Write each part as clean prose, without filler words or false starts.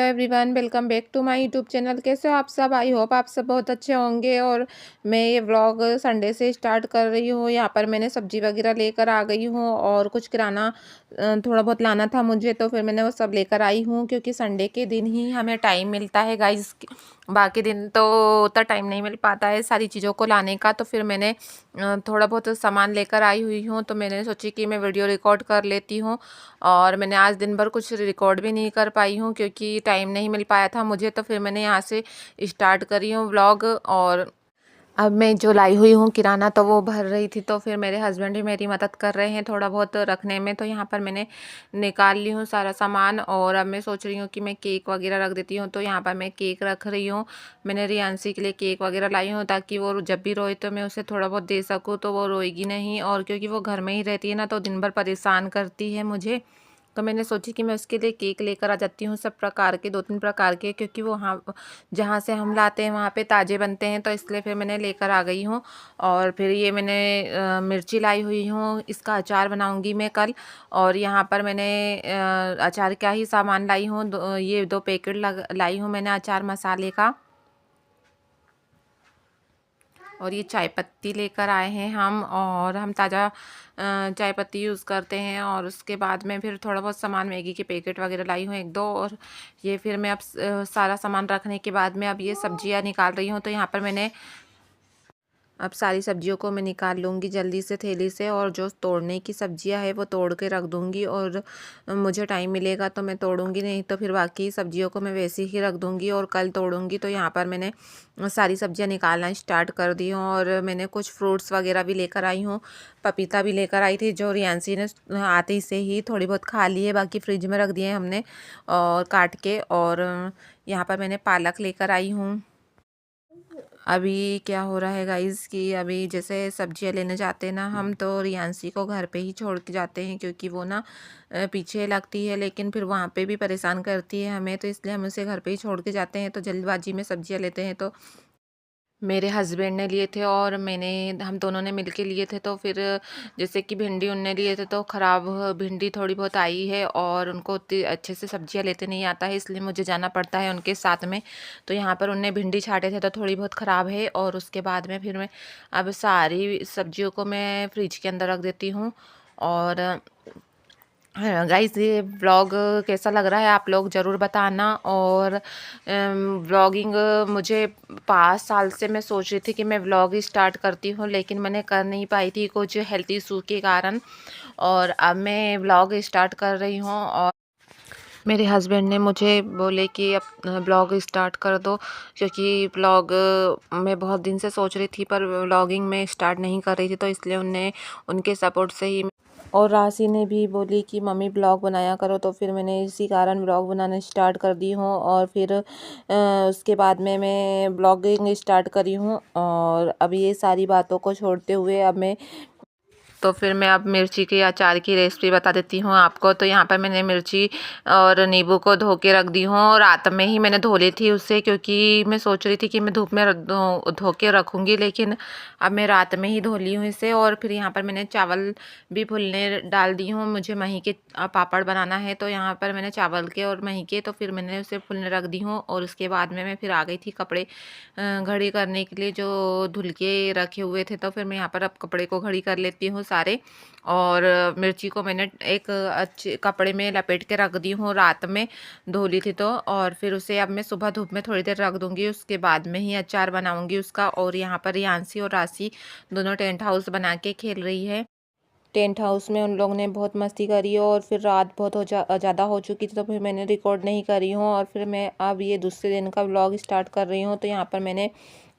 Everyone, welcome back to my YouTube channel. कैसे हो आप सब? आई होप आप सब बहुत अच्छे होंगे। और मैं ये व्लॉग संडे से स्टार्ट कर रही हूँ। यहाँ पर मैंने सब्जी वगैरह लेकर आ गई हूँ और कुछ किराना थोड़ा बहुत लाना था मुझे, तो फिर मैंने वो सब लेकर आई हूँ क्योंकि संडे के दिन ही हमें टाइम मिलता है गाइस। बाकी दिन तो उतना टाइम नहीं मिल पाता है सारी चीज़ों को लाने का। तो फिर मैंने थोड़ा बहुत सामान लेकर आई हुई हूँ, तो मैंने सोची कि मैं वीडियो रिकॉर्ड कर लेती हूँ। और मैंने आज दिन भर कुछ रिकॉर्ड भी नहीं कर पाई हूँ क्योंकि टाइम नहीं मिल पाया था मुझे। तो फिर मैंने यहाँ से स्टार्ट करी हूँ व्लॉग। और अब मैं जो लाई हुई हूँ किराना तो वो भर रही थी, तो फिर मेरे हस्बैंड भी मेरी मदद कर रहे हैं थोड़ा बहुत रखने में। तो यहाँ पर मैंने निकाल ली हूँ सारा सामान। और अब मैं सोच रही हूँ कि मैं केक वगैरह रख देती हूँ। तो यहाँ पर मैं केक रख रही हूँ। मैंने रियांसी के लिए केक वगैरह लाई हूँ ताकि वो जब भी रोए तो मैं उसे थोड़ा बहुत दे सकूँ, तो वो रोएगी नहीं। और क्योंकि वो घर में ही रहती है ना, तो दिन भर परेशान करती है मुझे। तो मैंने सोची कि मैं उसके लिए केक लेकर आ जाती हूँ, सब प्रकार के, 2-3 प्रकार के, क्योंकि वो हाँ जहाँ से हम लाते हैं वहाँ पे ताज़े बनते हैं, तो इसलिए फिर मैंने लेकर आ गई हूँ। और फिर ये मैंने मिर्ची लाई हुई हूँ, इसका अचार बनाऊँगी मैं कल। और यहाँ पर मैंने अचार का ही सामान लाई हूँ, ये 2 पैकेट लाई हूँ मैंने अचार मसाले का। और ये चाय पत्ती लेकर आए हैं हम, और हम ताज़ा चाय पत्ती यूज़ करते हैं। और उसके बाद में फिर थोड़ा बहुत सामान, मैगी के पैकेट वगैरह लाई हूँ 1-2। और ये फिर मैं अब सारा सामान रखने के बाद में अब ये सब्जियां निकाल रही हूँ। तो यहाँ पर मैंने अब सारी सब्जियों को मैं निकाल लूँगी जल्दी से थैली से, और जो तोड़ने की सब्जियां है वो तोड़ के रख दूँगी। और मुझे टाइम मिलेगा तो मैं तोड़ूँगी, नहीं तो फिर बाकी सब्जियों को मैं वैसे ही रख दूँगी और कल तोड़ूँगी। तो यहाँ पर मैंने सारी सब्जियां निकालना स्टार्ट कर दी हूँ। और मैंने कुछ फ्रूट्स वगैरह भी लेकर आई हूँ। पपीता भी लेकर आई थी, जो रियांसी ने आते से ही थोड़ी बहुत खा ली है, बाकी फ्रिज में रख दिए हमने और काट के। और यहाँ पर मैंने पालक लेकर आई हूँ। अभी क्या हो रहा है गाइस कि अभी जैसे सब्जियां लेने जाते हैं ना हम, तो रियांसी को घर पे ही छोड़ के जाते हैं क्योंकि वो ना पीछे लगती है, लेकिन फिर वहाँ पे भी परेशान करती है हमें, तो इसलिए हम उसे घर पे ही छोड़ के जाते हैं। तो जल्दबाजी में सब्जियां लेते हैं, तो मेरे हस्बैंड ने लिए थे और हम दोनों ने मिलके लिए थे। तो फिर जैसे कि भिंडी उनने लिए थे, तो ख़राब भिंडी थोड़ी बहुत आई है, और उनको उतनी अच्छे से सब्जियां लेते नहीं आता है, इसलिए मुझे जाना पड़ता है उनके साथ में। तो यहाँ पर उनने भिंडी छाटे थे, तो थोड़ी बहुत ख़राब है। और उसके बाद में फिर मैं अब सारी सब्जियों को मैं फ्रिज के अंदर रख देती हूँ। और हाँ गाइस, ये व्लॉग कैसा लग रहा है आप लोग ज़रूर बताना। और व्लॉगिंग मुझे 5 साल से मैं सोच रही थी कि मैं व्लॉग स्टार्ट करती हूँ, लेकिन मैंने कर नहीं पाई थी कुछ हेल्थ इशू के कारण। और अब मैं व्लॉग स्टार्ट कर रही हूँ। और मेरे हस्बैंड ने मुझे बोले कि अब ब्लॉग स्टार्ट कर दो, क्योंकि ब्लॉग मैं बहुत दिन से सोच रही थी पर व्लॉगिंग में स्टार्ट नहीं कर रही थी, तो इसलिए उनके सपोर्ट से ही। और राशि ने भी बोली कि मम्मी ब्लॉग बनाया करो, तो फिर मैंने इसी कारण ब्लॉग बनाना स्टार्ट कर दी हूँ। और फिर उसके बाद में मैं ब्लॉगिंग स्टार्ट करी हूँ। और अब ये सारी बातों को छोड़ते हुए अब मैं, तो फिर मैं अब मिर्ची के अचार की रेसिपी बता देती हूँ आपको। तो यहाँ पर मैंने मिर्ची और नींबू को धो के रख दी हूँ। रात में ही मैंने धो ली थी उसे, क्योंकि मैं सोच रही थी कि मैं धूप में धो के रखूँगी, लेकिन अब मैं रात में ही धो ली हूँ इसे। और फिर यहाँ पर मैंने चावल भी फूलने डाल दी हूँ, मुझे मही के पापड़ बनाना है। तो यहाँ पर मैंने चावल के और मही के, तो फिर मैंने उसे फूलने रख दी हूँ। और उसके बाद में मैं फिर आ गई थी कपड़े घड़ी करने के लिए, जो धुल के रखे हुए थे। तो फिर मैं यहाँ पर अब कपड़े को घड़ी कर लेती हूँ सारे। और मिर्ची को मैंने एक अच्छे कपड़े में लपेट के रख दी हूँ, रात में धो ली थी तो। और फिर उसे अब मैं सुबह धूप में थोड़ी देर रख दूँगी, उसके बाद में ही अचार बनाऊँगी उसका। और यहाँ पर यांसी और राशि दोनों टेंट हाउस बना के खेल रही है। टेंट हाउस में उन लोगों ने बहुत मस्ती करी, और फिर रात बहुत ज़्यादा हो चुकी थी, तो फिर मैंने रिकॉर्ड नहीं करी हूँ। और फिर मैं अब ये दूसरे दिन का व्लॉग स्टार्ट कर रही हूँ। तो यहाँ पर मैंने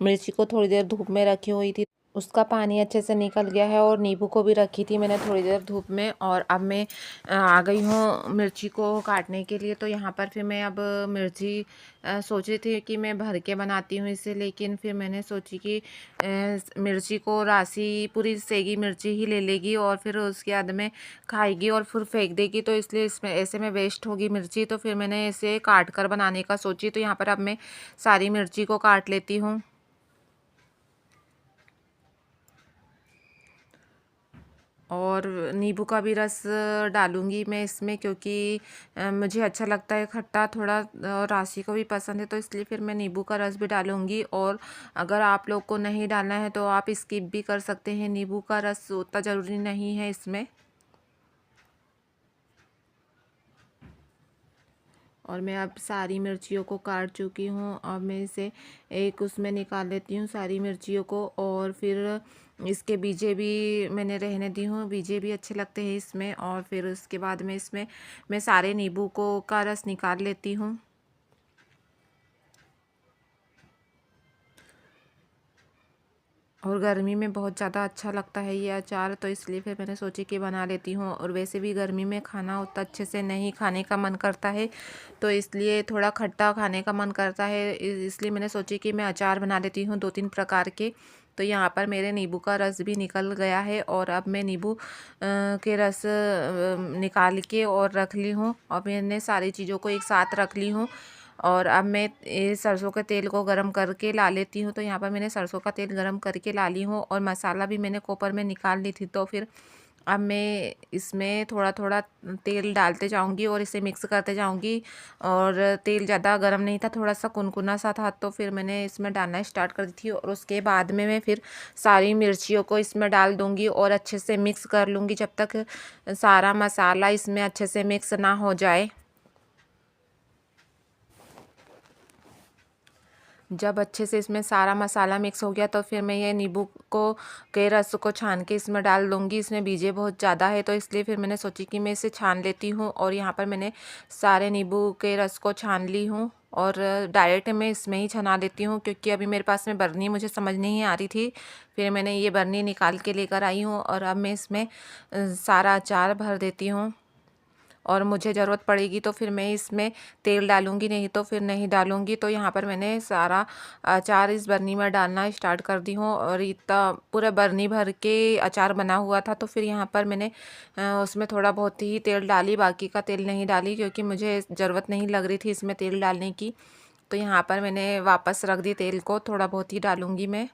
मिर्ची को थोड़ी देर धूप में रखी हुई थी, उसका पानी अच्छे से निकल गया है। और नींबू को भी रखी थी मैंने थोड़ी देर धूप में। और अब मैं आ गई हूँ मिर्ची को काटने के लिए। तो यहाँ पर फिर मैं अब मिर्ची सोच रही थी कि मैं भर के बनाती हूँ इसे, लेकिन फिर मैंने सोची कि मिर्ची को राशि पूरी सेगी मिर्ची ही ले लेगी और फिर उसके बाद में खाएगी और फिर फेंक देगी, तो इसलिए इसमें ऐसे में वेस्ट होगी मिर्ची। तो फिर मैंने इसे काट कर बनाने का सोची। तो यहाँ पर अब मैं सारी मिर्ची को काट लेती हूँ। और नींबू का भी रस डालूँगी मैं इसमें, क्योंकि मुझे अच्छा लगता है खट्टा थोड़ा, और राशि को भी पसंद है, तो इसलिए फिर मैं नींबू का रस भी डालूँगी। और अगर आप लोग को नहीं डालना है तो आप स्किप भी कर सकते हैं, नींबू का रस उतना ज़रूरी नहीं है इसमें। और मैं अब सारी मिर्चियों को काट चुकी हूँ। अब मैं इसे एक उसमें निकाल लेती हूँ सारी मिर्चियों को, और फिर इसके बीजे भी मैंने रहने दी हूँ, बीजे भी अच्छे लगते हैं इसमें। और फिर उसके बाद में इसमें मैं सारे नींबू को का रस निकाल लेती हूँ। और गर्मी में बहुत ज़्यादा अच्छा लगता है ये अचार, तो इसलिए फिर मैंने सोची कि बना लेती हूँ। और वैसे भी गर्मी में खाना उतना अच्छे से नहीं खाने का मन करता है, तो इसलिए थोड़ा खट्टा खाने का मन करता है, इसलिए मैंने सोची कि मैं अचार बना लेती हूँ 2-3 प्रकार के। तो यहाँ पर मेरे नींबू का रस भी निकल गया है, और अब मैं नींबू के रस निकाल के और रख ली हूँ। और मैंने सारी चीज़ों को एक साथ रख ली हूँ। और अब मैं सरसों के तेल को गरम करके ला लेती हूँ। तो यहाँ पर मैंने सरसों का तेल गरम करके ला ली हूँ, और मसाला भी मैंने कुकर में निकाल ली थी। तो फिर अब मैं इसमें थोड़ा थोड़ा तेल डालते जाऊँगी और इसे मिक्स करते जाऊँगी। और तेल ज़्यादा गरम नहीं था, थोड़ा सा कुनकुना सा था, तो फिर मैंने इसमें डालना स्टार्ट कर दी थी। और उसके बाद में मैं फिर सारी मिर्चियों को इसमें डाल दूँगी और अच्छे से मिक्स कर लूँगी जब तक सारा मसाला इसमें अच्छे से मिक्स ना हो जाए। जब अच्छे से इसमें सारा मसाला मिक्स हो गया, तो फिर मैं ये नींबू को के रस को छान के इसमें डाल दूँगी। इसमें बीजे बहुत ज़्यादा है, तो इसलिए फिर मैंने सोची कि मैं इसे छान लेती हूँ। और यहाँ पर मैंने सारे नींबू के रस को छान ली हूँ, और डायरेक्ट मैं इसमें ही छना देती हूँ, क्योंकि अभी मेरे पास में बरनी मुझे समझ नहीं आ रही थी। फिर मैंने ये बरनी निकाल के लेकर आई हूँ, और अब मैं इसमें सारा अचार भर देती हूँ। और मुझे ज़रूरत पड़ेगी तो फिर मैं इसमें तेल डालूँगी, नहीं तो फिर नहीं डालूँगी। तो यहाँ पर मैंने सारा अचार इस बरनी में डालना स्टार्ट कर दी हूँ, और इतना पूरा बरनी भर के अचार बना हुआ था। तो फिर यहाँ पर मैंने उसमें थोड़ा बहुत ही तेल डाली, बाकी का तेल नहीं डाली, क्योंकि मुझे ज़रूरत नहीं लग रही थी इसमें तेल डालने की। तो यहाँ पर मैंने वापस रख दी तेल को, थोड़ा बहुत ही डालूँगी मैं।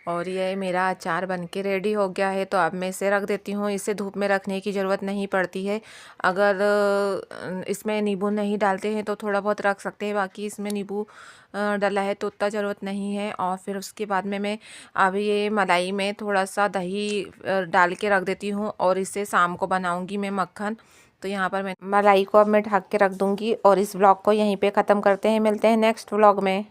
और ये मेरा अचार बनके रेडी हो गया है, तो अब मैं इसे रख देती हूँ। इसे धूप में रखने की ज़रूरत नहीं पड़ती है। अगर इसमें नींबू नहीं डालते हैं तो थोड़ा बहुत रख सकते हैं, बाकी इसमें नींबू डला है तो उतना ज़रूरत नहीं है। और फिर उसके बाद में मैं अब ये मलाई में थोड़ा सा दही डाल के रख देती हूँ, और इसे शाम को बनाऊँगी मैं मक्खन। तो यहाँ पर मैं मलाई को अब मैं ढक के रख दूँगी, और इस व्लॉग को यहीं पे ख़त्म करते हैं। मिलते हैं नेक्स्ट व्लॉग में।